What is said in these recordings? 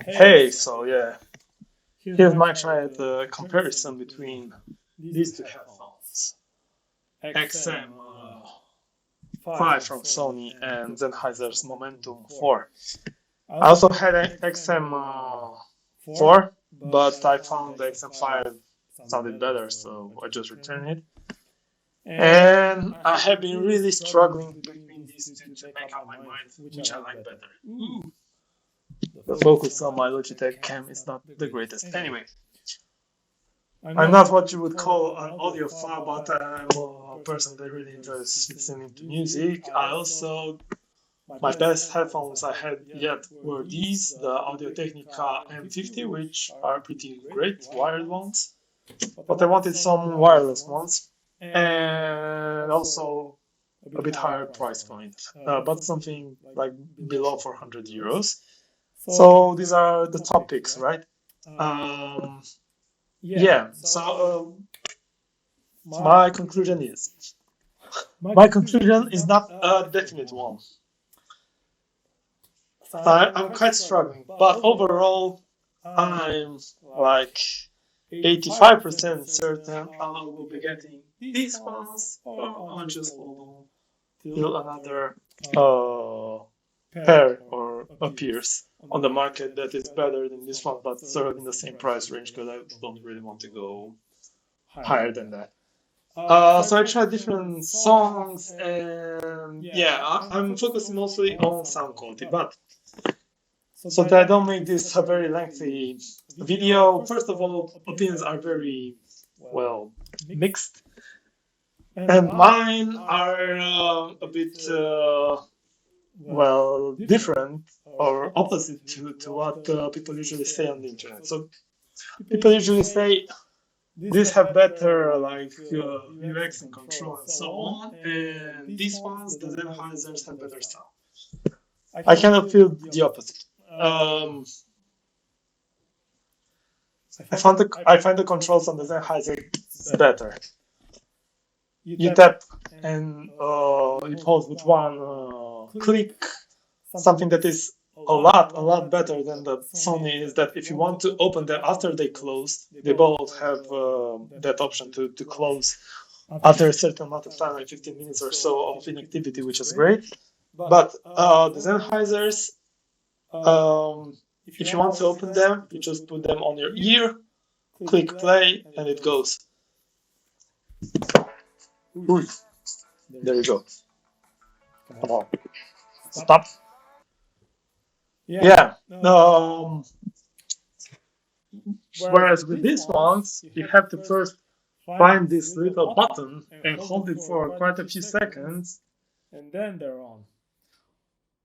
Hey, so yeah, here's my try the comparison between these two headphones, XM5 from Sony and Sennheiser's Momentum 4. I also had an XM4, but I found the XM5 sounded better, so I just returned it. And I have been really struggling between these two to make up my mind which I like better. Ooh, the focus on my Logitech cam is not the greatest. Anyway, I'm not what you would call an audiophile, but I'm a person that really enjoys listening to music. I also, my best headphones I had yet were these, the Audio-Technica M50, which are pretty great, wired ones. But I wanted some wireless ones, and also a bit higher price point, but something like below 400 euros. So these are the topics, right? Um, yeah. So my conclusion is not a definite one. I'm quite struggling, but overall, I'm like 85% certain I will be getting these ones, or I'll just hold on till another pair or appears on the market that is better than this one, but sort of in the same price range because I don't really want to go higher than that. So I tried different songs, and yeah, I'm focusing mostly on sound quality. But so that I don't make this a very lengthy video, first of all, opinions are very well mixed, and mine are a bit well different or opposite to what people usually say on the internet. So people usually say these have better like UX and control and so on, and these ones, the Sennheisers, have better sound. I kind of feel the opposite. I find the controls on the Sennheiser better. You tap and it holds with one click. Something that is a lot better than the Sony is that if you want to open them after they close, they both have that option to close after a certain amount of time, like 15 minutes or so of inactivity, which is great. But the Sennheisers, if you want to open them, you just put them on your ear, click play, and it goes. Ooh, there you go. Come on. Stop. Yeah. Whereas with these ones, you have to first find this little button and hold it for quite a few seconds, and then they're on,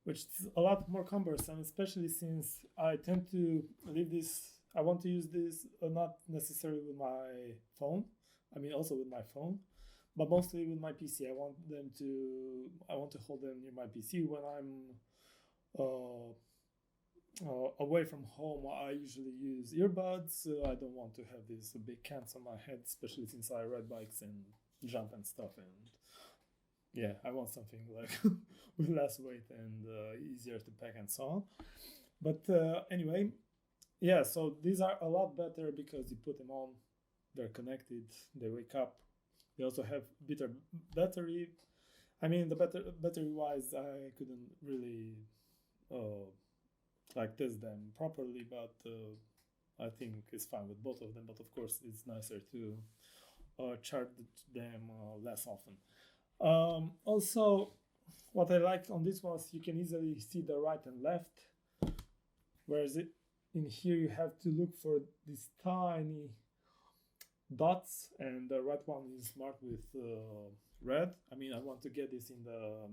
which is a lot more cumbersome, especially since I tend to leave this. I want to use this not necessarily with my phone. I mean, also with my phone, but mostly with my PC. I want to hold them near my PC when I'm away from home. I usually use earbuds. I don't want to have these big cans on my head, especially since I ride bikes and jump and stuff. And yeah, I want something like with less weight and easier to pack and so on. But anyway, yeah, so these are a lot better because you put them on, they're connected, they wake up. They also have better battery. I mean, the battery wise, I couldn't really like test them properly, but I think it's fine with both of them. But of course, it's nicer to charge them less often. Also, what I like on this was you can easily see the right and left, whereas in here you have to look for these tiny dots, and the right one is marked with red. I mean, I want to get this in the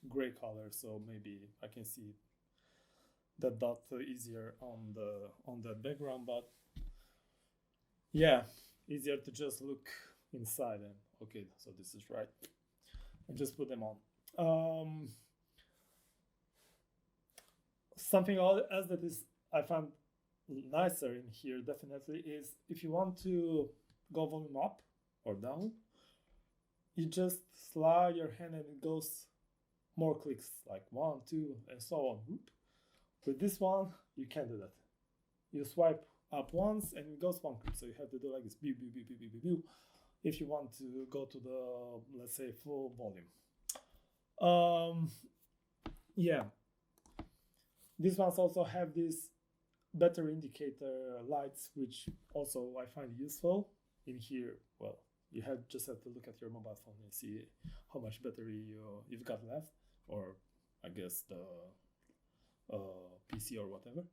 gray color, so maybe I can see that dot easier on the background. But yeah, easier to just look inside and okay, so this is right, and just put them on. Something else that is I found nicer in here definitely is if you want to go volume up or down, you just slide your hand and it goes more clicks, like 1, 2, and so on. With this one, you can't do that. you swipe up once and it goes one click. So you have to do like this, pew, pew, pew, pew, pew, pew, pew, if you want to go to the, let's say, full volume. Yeah, these ones also have this battery indicator lights, which also I find useful. In here, well, you just have to look at your mobile phone and see how much battery you've got left, or I guess the PC or whatever.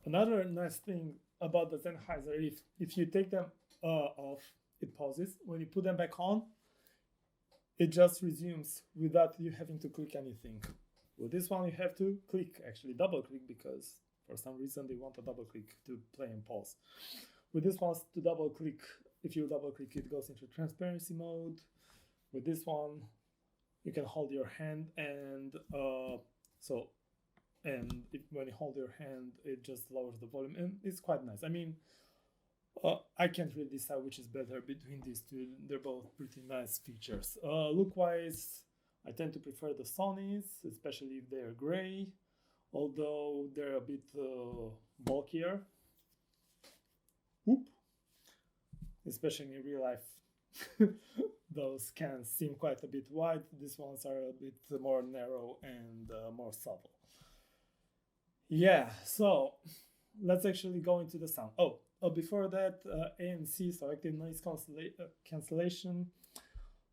Another nice thing about the Sennheiser, if you take them off, it pauses. When you put them back on, it just resumes without you having to click anything. With this one, you have to click, actually double click, because for some reason they want a double click to play and pause. With this one, to double click, if you double click, it goes into transparency mode. With this one, you can hold your hand, and when you hold your hand, it just lowers the volume, and it's quite nice. I mean, I can't really decide which is better between these two. They're both pretty nice features. Look-wise, I tend to prefer the Sonys, especially if they're gray, although they're a bit bulkier. Whoop. Especially in real life, those cans seem quite a bit wide. These ones are a bit more narrow and more subtle. Yeah, so let's actually go into the sound. Before that, ANC, so active noise cancellation.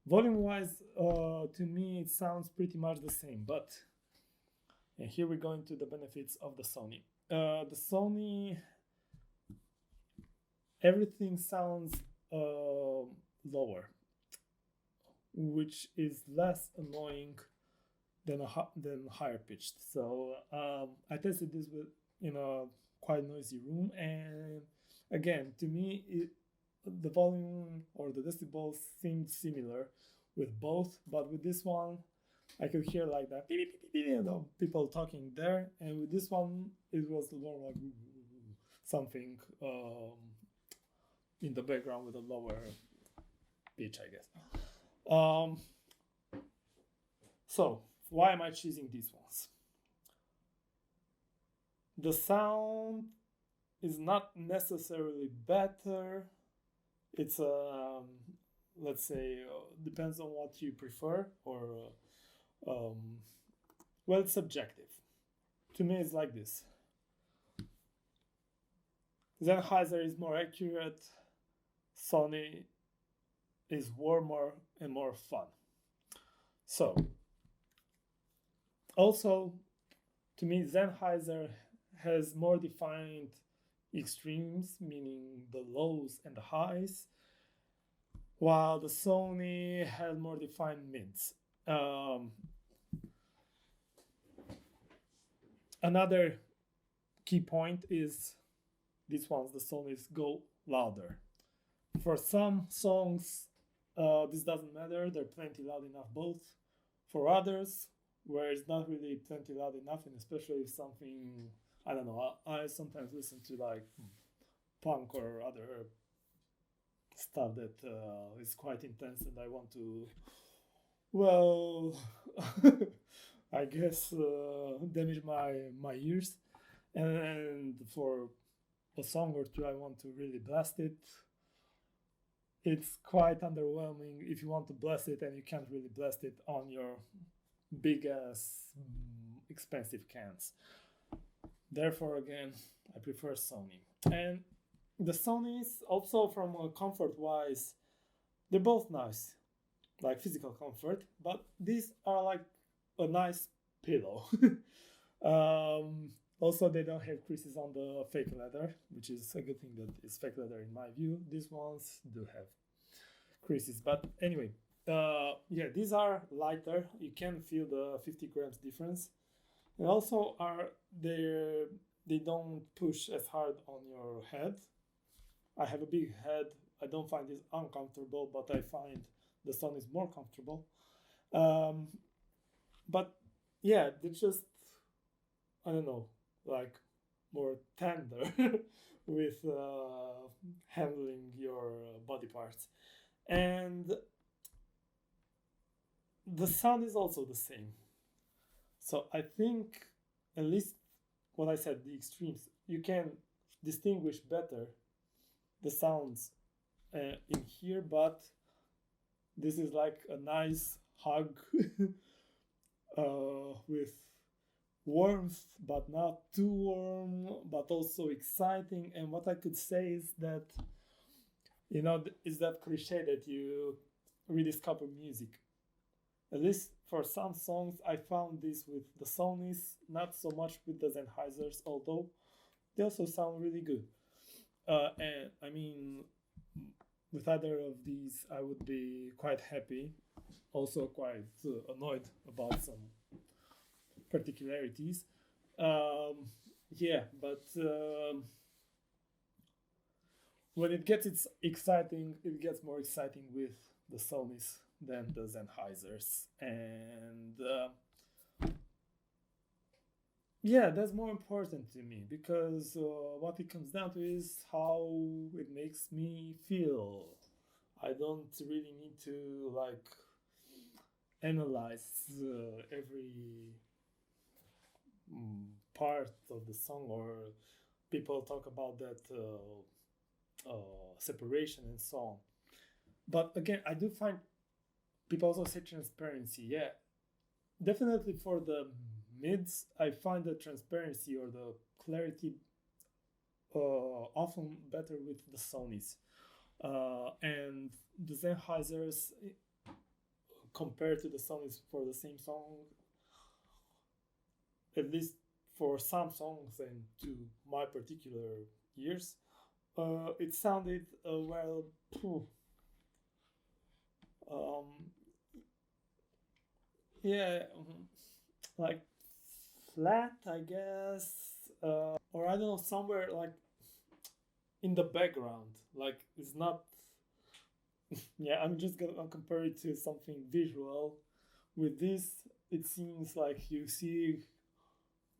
Volume-wise, to me, it sounds pretty much the same, but and here we go into the benefits of the Sony. The Sony, everything sounds lower, which is less annoying than higher pitched. So I tested this in a quite noisy room, and again, to me, the volume or the decibels seemed similar with both, but with this one, I could hear like that, people talking there, and with this one, it was more like something in the background with a lower pitch, I guess. So why am I choosing these ones? The sound is not necessarily better. It's let's say depends on what you prefer, or well, it's subjective. To me, it's like this. Sennheiser is more accurate. Sony is warmer and more fun. So, also, to me, Sennheiser has more defined extremes, meaning the lows and the highs, while the Sony has more defined mids. Another key point is these ones, the Sonys, go louder. For some songs, this doesn't matter, they're plenty loud enough both. For others, where it's not really plenty loud enough, and especially if something, I don't know, I sometimes listen to like punk or other stuff that is quite intense, and I want to, well, I guess damage my ears, and for a song or two I want to really blast it. It's quite underwhelming if you want to blast it and you can't really blast it on your big ass expensive cans. Therefore, again, I prefer Sony. And the Sonys, also from comfort wise, they're both nice, like physical comfort, but these are like a nice pillow. Also, they don't have creases on the fake leather, which is a good thing that is fake leather in my view. These ones do have creases, but anyway, yeah, these are lighter. You can feel the 50 grams difference, and also they don't push as hard on your head. I have a big head. I don't find this uncomfortable, but I find the Sony is more comfortable. But yeah, they're just, I don't know, like more tender with handling your body parts. And the sound is also the same. So I think, at least what I said, the extremes, you can distinguish better the sounds in here, but this is like a nice hug with warmth, but not too warm, but also exciting. And what I could say is that, is that cliche that you rediscover music. At least for some songs, I found this with the Sonys, not so much with the Sennheisers, although they also sound really good. And I mean, with either of these, I would be quite happy, also quite annoyed about some particularities. Yeah, but when it gets exciting, it gets more exciting with the Sonys than the Sennheisers, and yeah, that's more important to me because what it comes down to is how it makes me feel. I don't really need to like analyze every part of the song, or people talk about that separation and so on. But again, I do find people also say transparency. Yeah, definitely for the mids, I find the transparency or the clarity often better with the Sonys. And the Sennheisers, compared to the Sonys for the same song, at least for some songs and to my particular ears, it sounded well. Yeah, like flat, I guess, or I don't know, somewhere like in the background. Like it's not. Yeah, I'm just gonna compare it to something visual. With this, it seems like you see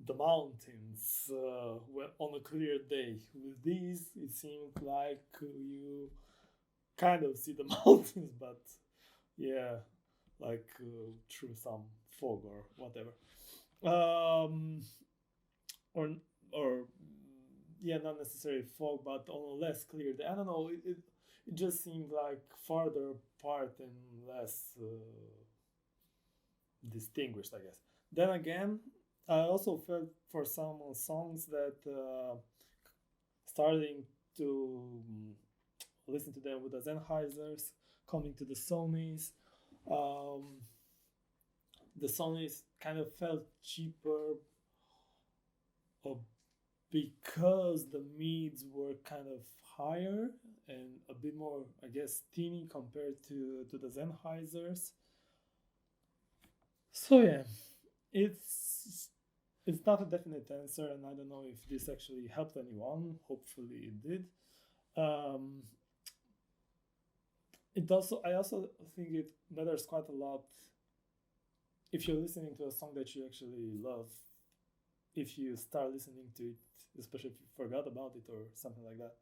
the mountains on a clear day. With these, it seems like you kind of see the mountains, but yeah, like through some fog or whatever. Um, or yeah, not necessarily fog, but on a less clear day. I don't know. It just seemed like farther apart and less distinguished, I guess. Then again, I also felt for some songs that starting to listen to them with the Sennheisers, coming to the Sonys. The Sonys kind of felt cheaper because the mids were kind of higher and a bit more, I guess, teeny compared to the Sennheisers. So yeah, it's not a definite answer, and I don't know if this actually helped anyone. Hopefully, it did. I also think it matters quite a lot if you're listening to a song that you actually love. If you start listening to it, especially if you forgot about it or something like that,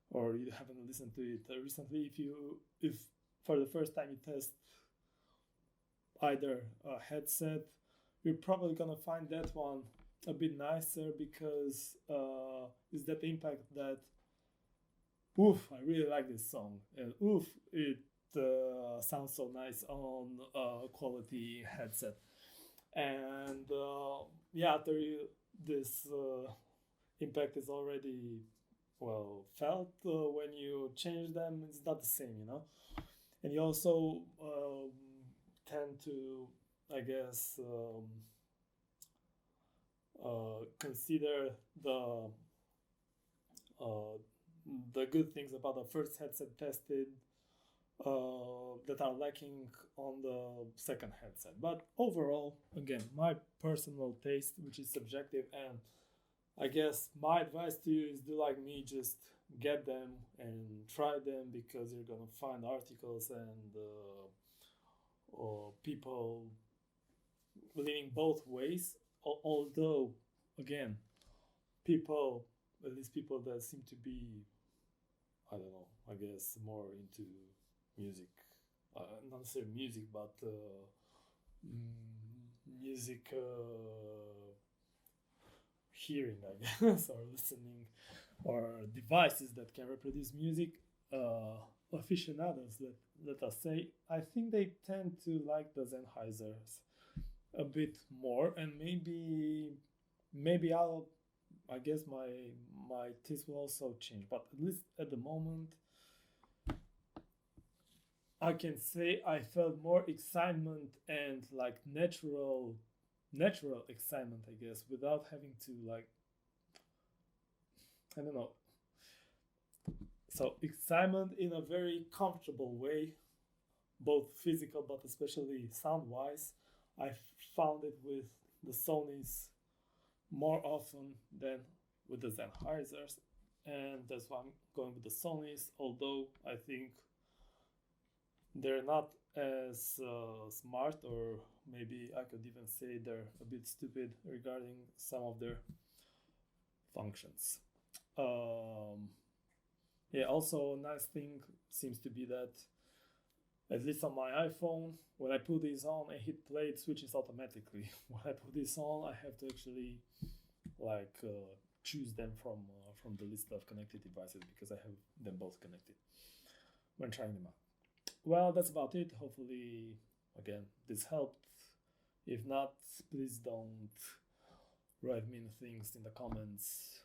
or you haven't listened to it recently, if for the first time you test either a headset, you're probably gonna find that one a bit nicer because it's that impact that oof, I really like this song, and oof, it sounds so nice on a quality headset. And yeah, after this impact is already well felt, when you change them, it's not the same, And you also tend to, I guess, consider the good things about the first headset tested that are lacking on the second headset. But overall, again, my personal taste, which is subjective, and I guess my advice to you is do like me, just get them and try them because you're gonna find articles and people leaning both ways. Although, again, people, at least people that seem to be, I don't know, I guess more into music, not necessarily music, but music hearing, I guess, or listening. or devices that can reproduce music, aficionados, let us say, I think they tend to like the Sennheisers a bit more, and maybe I guess my taste will also change, but at least at the moment I can say I felt more excitement and like natural excitement, I guess, without having to like, I don't know. So excitement in a very comfortable way, both physical but especially sound wise. I found it with the Sony's more often than with the Sennheisers, and that's why I'm going with the Sony's. Although I think they're not as smart, or maybe I could even say they're a bit stupid regarding some of their functions. Um, yeah, also, a nice thing seems to be that, at least on my iPhone, when I put this on and hit play, it switches automatically. When I put this on, I have to actually like choose them from the list of connected devices because I have them both connected when trying them out. Well, that's about it. Hopefully, again, this helped. If not, please don't write mean things in the comments